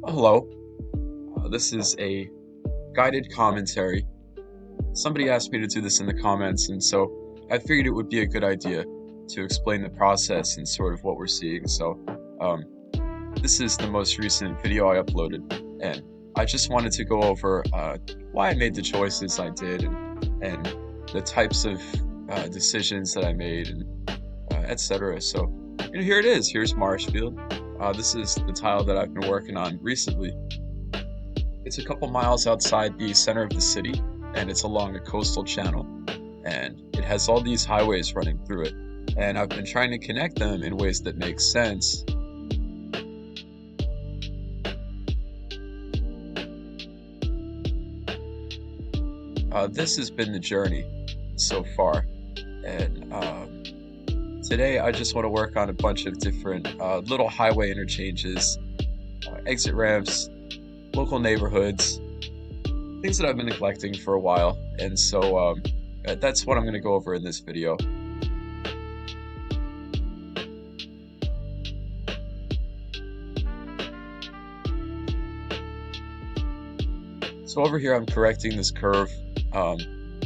Hello, this is a guided commentary. Somebody asked me to do this in the comments, and so I figured it would be a good idea to explain the process and sort of what we're seeing. Um, this is the most recent video I uploaded, and I just wanted to go over why I made the choices I did and the types of decisions that I made, and etc. So, here it is. Here's Marshfield. This is the tile that I've been working on recently. It's a couple miles outside the center of the city, and it's along a coastal channel, and it has all these highways running through it, and I've been trying to connect them in ways that make sense. This has been the journey so far, and today I just want to work on a bunch of different little highway interchanges, exit ramps, local neighborhoods, things that I've been neglecting for a while, and so that's what I'm going to go over in this video. So over here I'm correcting this curve.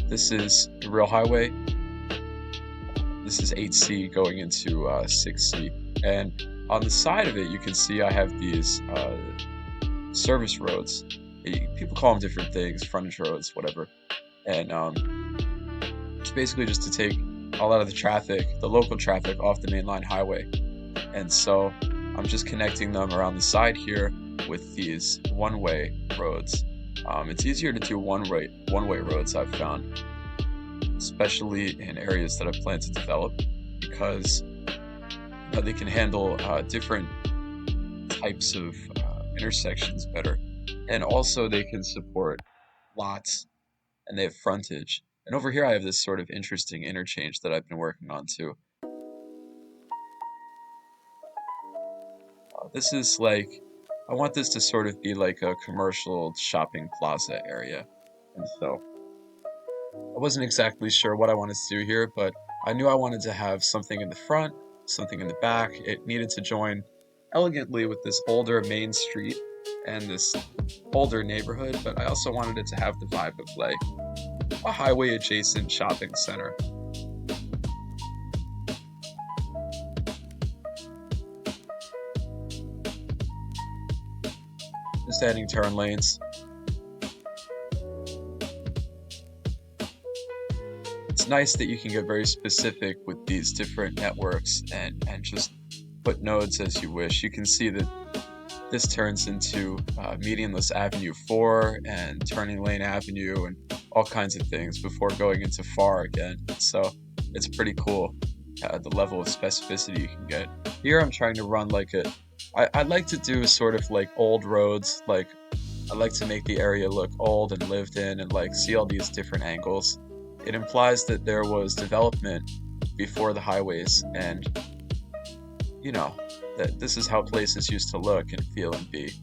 This is the real highway. This is 8C going into 6C, and on the side of it you can see I have these service roads. People call them different things, frontage roads, whatever. And it's basically just to take a lot of the traffic, the local traffic, off the mainline highway. And so I'm just connecting them around the side here with these one-way roads. It's easier to do one-way roads, I've found, especially in areas that I plan to develop, because they can handle different types of intersections better, and also they can support lots, and they have frontage. And over here I have this sort of interesting interchange that I've been working on too. This is like, I want this to sort of be like a commercial shopping plaza area, and so I wasn't exactly sure what I wanted to do here, but I knew I wanted to have something in the front, something in the back. It needed to join elegantly with this older main street and this older neighborhood, but I also wanted it to have the vibe of like a highway adjacent shopping center. Just adding turn lanes. It's nice that you can get very specific with these different networks and just put nodes as you wish. You can see that this turns into medianless Avenue 4 and turning lane Avenue and all kinds of things before going into far again. So it's pretty cool, the level of specificity you can get. Here I'm trying to run like I like to do sort of like old roads. Like, I like to make the area look old and lived in, and like see all these different angles. It implies that there was development before the highways, and that this is how places used to look and feel and be.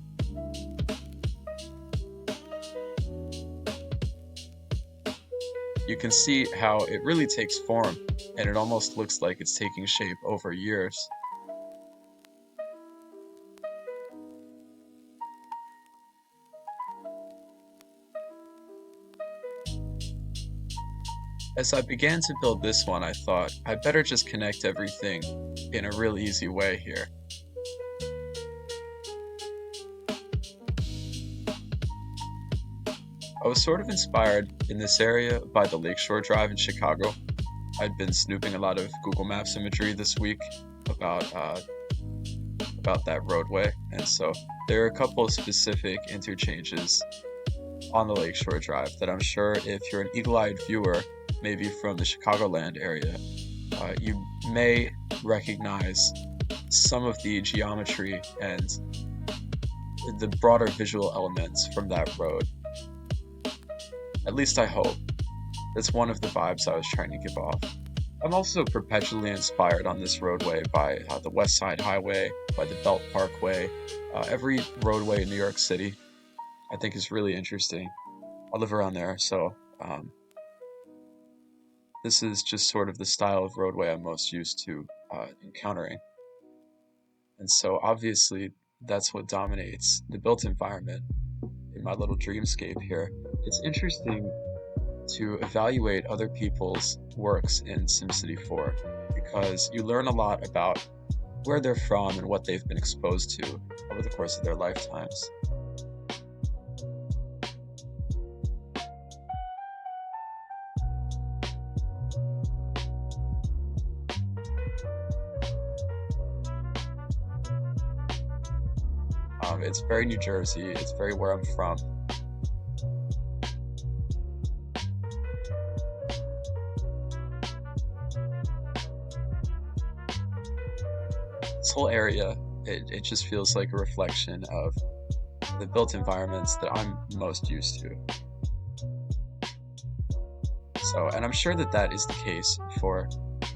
You can see how it really takes form, and it almost looks like it's taking shape over years. As I began to build this one, I thought I'd better just connect everything in a real easy way here. I was sort of inspired in this area by the Lakeshore Drive in Chicago. I'd been snooping a lot of Google Maps imagery this week about that roadway, and so there are a couple of specific interchanges on the Lakeshore Drive that I'm sure if you're an eagle-eyed viewer, maybe from the Chicagoland area, you may recognize some of the geometry and the broader visual elements from that road. At least I hope. That's one of the vibes I was trying to give off. I'm also perpetually inspired on this roadway by the West Side Highway, by the Belt Parkway. Every roadway in New York City I think is really interesting. I live around there, so this is just sort of the style of roadway I'm most used to encountering. And so obviously that's what dominates the built environment in my little dreamscape here. It's interesting to evaluate other people's works in SimCity 4 because you learn a lot about where they're from and what they've been exposed to over the course of their lifetimes. It's very New Jersey, it's very where I'm from. This whole area, it just feels like a reflection of the built environments that I'm most used to. So, and I'm sure that that is the case for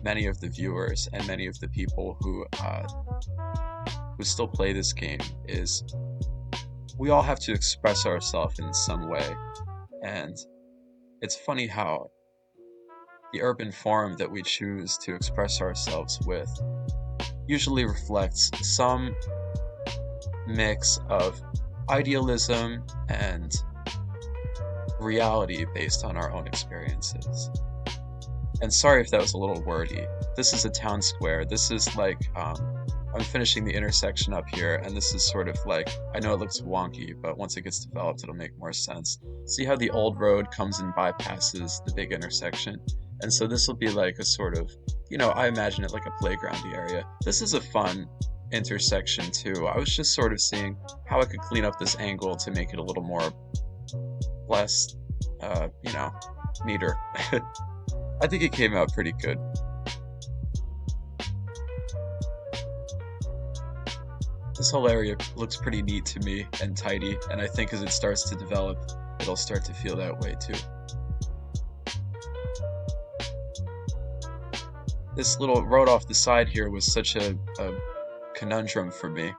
many of the viewers and many of the people who still play this game, is we all have to express ourselves in some way. And it's funny how the urban form that we choose to express ourselves with usually reflects some mix of idealism and reality based on our own experiences. And sorry if that was a little wordy. This is a town square. This is like, I'm finishing the intersection up here, and this is sort of like, I know it looks wonky, but once it gets developed, it'll make more sense. See how the old road comes and bypasses the big intersection? And so this will be like a sort of, I imagine it like a playground area. This is a fun intersection too. I was just sort of seeing how I could clean up this angle to make it a little more, less, neater. I think it came out pretty good. This whole area looks pretty neat to me and tidy, and I think as it starts to develop, it'll start to feel that way too. This little road off the side here was such a conundrum for me.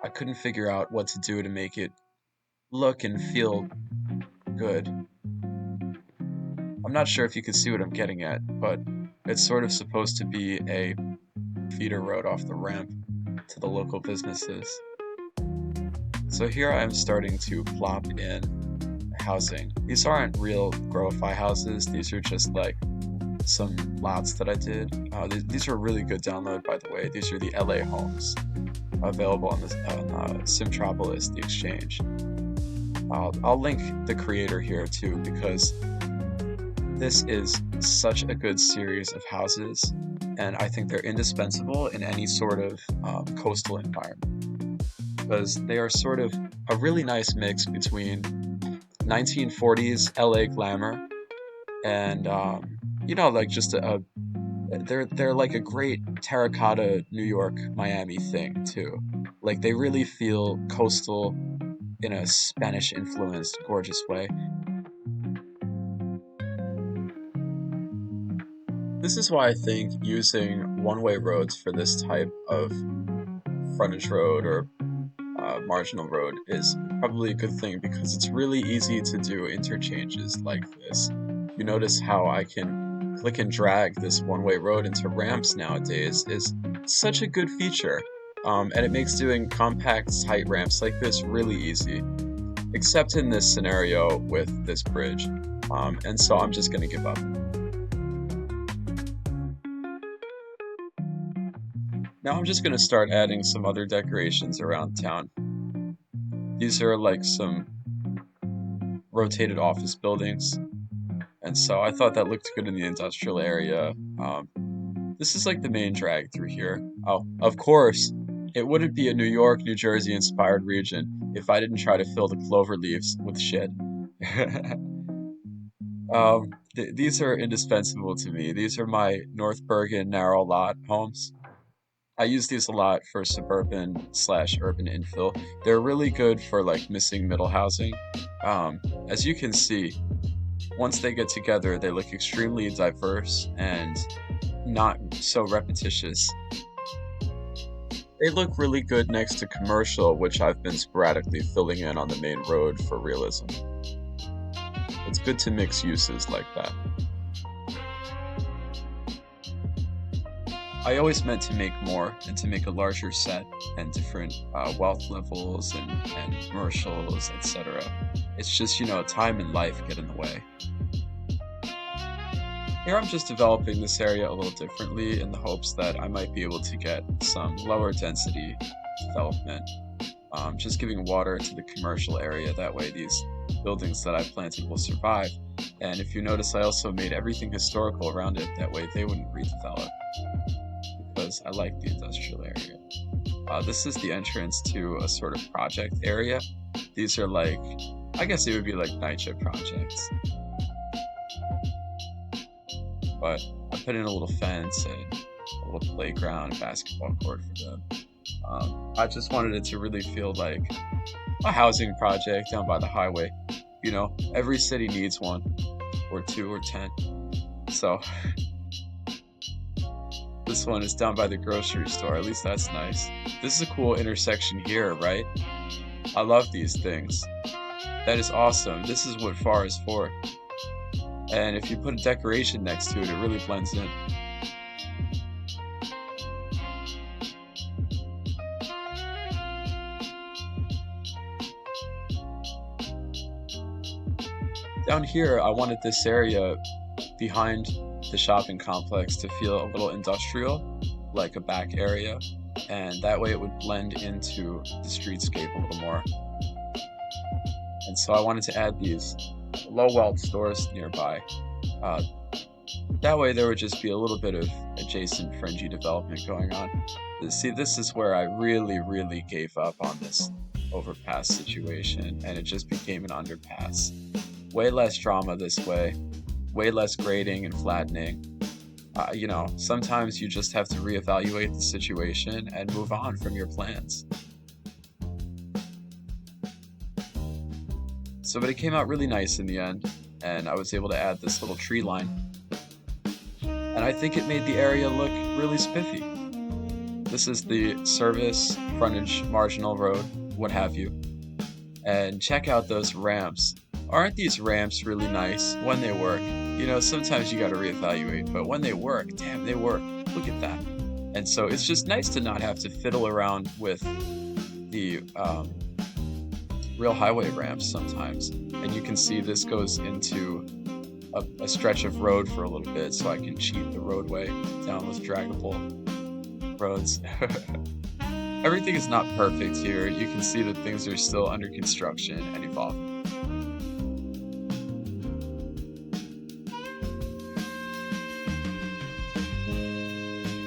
I couldn't figure out what to do to make it look and feel good. I'm not sure if you can see what I'm getting at, but it's sort of supposed to be a feeder road off the ramp to the local businesses. So here I'm starting to plop in housing. These aren't real Grow-fi houses, these are just like some lots that I did. These are a really good download, by the way. These are the LA homes available on SimTropolis, the exchange. I'll link the creator here too, because this is such a good series of houses, and I think they're indispensable in any sort of coastal environment, because they are sort of a really nice mix between 1940s LA glamour and like just they're like a great terracotta New York, Miami thing too. Like they really feel coastal in a Spanish influenced gorgeous way. This is why I think using one-way roads for this type of frontage road or marginal road is probably a good thing, because it's really easy to do interchanges like this. You notice how I can click and drag this one-way road into ramps nowadays is such a good feature, and it makes doing compact tight ramps like this really easy, except in this scenario with this bridge, and so I'm just going to give up. Now I'm just going to start adding some other decorations around town. These are like some rotated office buildings, and so I thought that looked good in the industrial area. This is like the main drag through here. Oh, of course, it wouldn't be a New York, New Jersey inspired region if I didn't try to fill the cloverleafs with shit. These are indispensable to me. These are my North Bergen narrow lot homes. I use these a lot for suburban/urban infill. They're really good for like missing middle housing. As you can see, once they get together, they look extremely diverse and not so repetitious. They look really good next to commercial, which I've been sporadically filling in on the main road for realism. It's good to mix uses like that. I always meant to make more and to make a larger set and different wealth levels and commercials, etc. It's just, time and life get in the way. Here I'm just developing this area a little differently in the hopes that I might be able to get some lower density development. Just giving water to the commercial area, that way these buildings that I planted will survive. And if you notice, I also made everything historical around it, that way they wouldn't redevelop, because I like the industrial area. This is the entrance to a sort of project area. These are like, I guess it would be like night shift projects. But I put in a little fence and a little playground, basketball court for them. I just wanted it to really feel like a housing project down by the highway. Every city needs one, or 2 or 10. So this one is down by the grocery store, at least that's nice. This is a cool intersection here, right? I love these things. That is awesome. This is what FAR is for. And if you put a decoration next to it, it really blends in. Down here, I wanted this area behind the shopping complex to feel a little industrial, like a back area, and that way it would blend into the streetscape a little more. And so I wanted to add these low-walled stores nearby. That way there would just be a little bit of adjacent fringy development going on. See, this is where I really gave up on this overpass situation, and it just became an underpass. Way less drama this way, way less grading and flattening. Sometimes you just have to reevaluate the situation and move on from your plans. But it came out really nice in the end, and I was able to add this little tree line. And I think it made the area look really spiffy. This is the service, frontage, marginal road, what have you. And check out those ramps. Aren't these ramps really nice when they work? Sometimes you gotta reevaluate, but when they work, damn, they work. Look at that. And so it's just nice to not have to fiddle around with the real highway ramps sometimes. And you can see this goes into a stretch of road for a little bit, so I can cheat the roadway down those draggable roads. Everything is not perfect here. You can see that things are still under construction and evolving.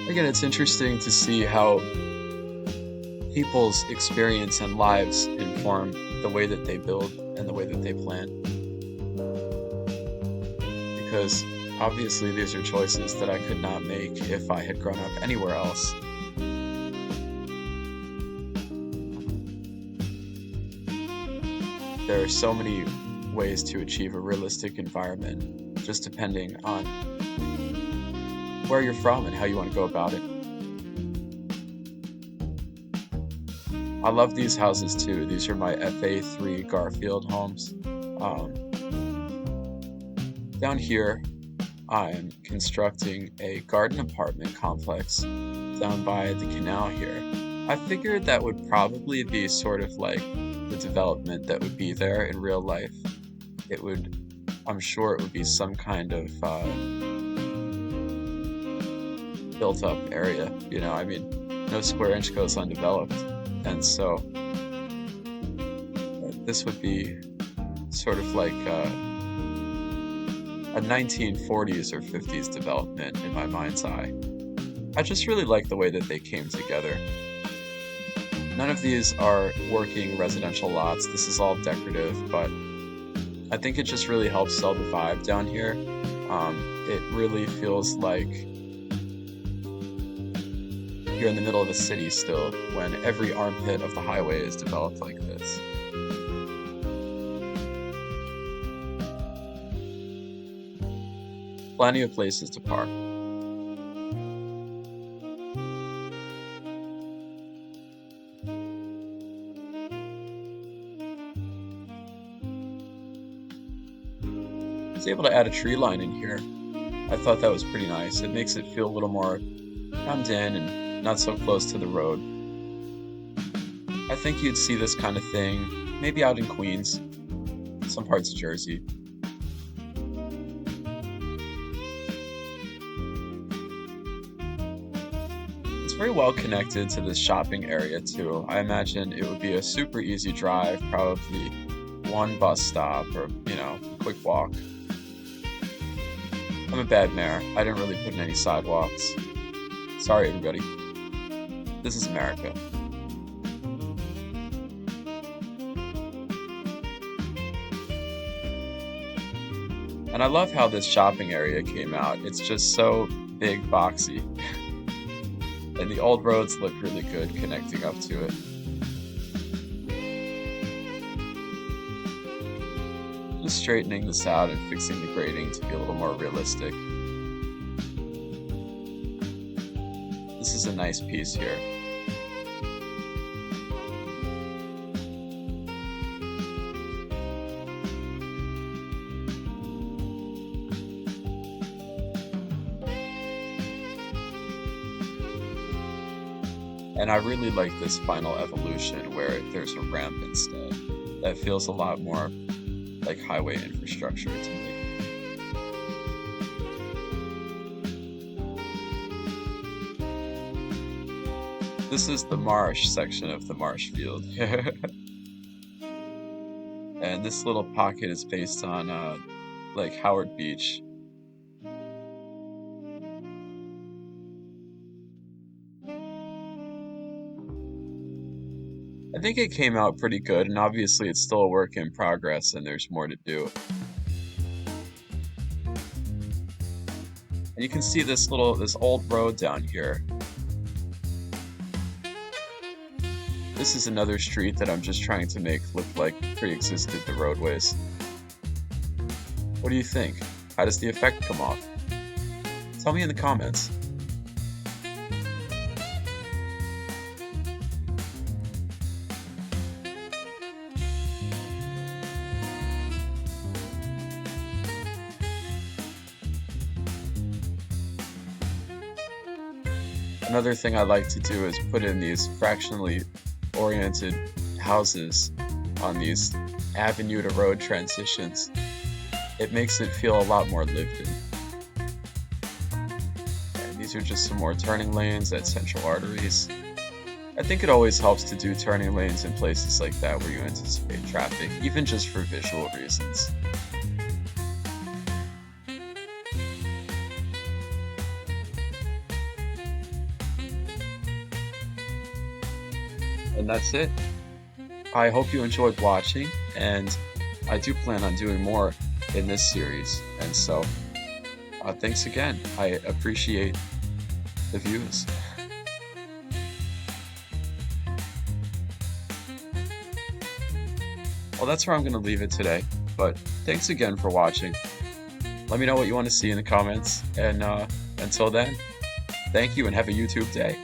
Again, it's interesting to see how people's experience and lives inform the way that they build and the way that they plan. Because obviously these are choices that I could not make if I had grown up anywhere else. There are so many ways to achieve a realistic environment, just depending on where you're from and how you want to go about it. I love these houses too. These are my FA3 Garfield homes. Down here, I'm constructing a garden apartment complex down by the canal here. I figured that would probably be sort of like the development that would be there in real life. I'm sure it would be some kind of built up area, no square inch goes undeveloped. And so this would be sort of like a 1940s or 50s development in my mind's eye. I just really like the way that they came together. None of these are working residential lots. This is all decorative, but I think it just really helps sell the vibe down here. It really feels like you're in the middle of the city still, when every armpit of the highway is developed like this. Plenty of places to park. I was able to add a tree line in here. I thought that was pretty nice. It makes it feel a little more hemmed in and not so close to the road. I think you'd see this kind of thing maybe out in Queens, some parts of Jersey. It's very well connected to this shopping area too. I imagine it would be a super easy drive, probably one bus stop or, a quick walk. I'm a bad mayor. I didn't really put in any sidewalks. Sorry, everybody. This is America. And I love how this shopping area came out. It's just so big, boxy. And the old roads look really good connecting up to it. Just straightening this out and fixing the grading to be a little more realistic. This is a nice piece here. And I really like this final evolution where there's a ramp instead. That feels a lot more like highway infrastructure to me. This is the marsh section of the Marshfield. And this little pocket is based on like Howard Beach. I think it came out pretty good, and obviously it's still a work in progress and there's more to do. And you can see this old road down here. This is another street that I'm just trying to make look like pre-existed the roadways. What do you think? How does the effect come off? Tell me in the comments. Another thing I like to do is put in these fractionally oriented houses on these avenue to road transitions. It makes it feel a lot more lived in. And these are just some more turning lanes at central arteries. I think it always helps to do turning lanes in places like that where you anticipate traffic, even just for visual reasons. And that's it. I hope you enjoyed watching, and I do plan on doing more in this series. And so, thanks again. I appreciate the views. Well, that's where I'm going to leave it today. But thanks again for watching. Let me know what you want to see in the comments. And until then, thank you and have a YouTube day.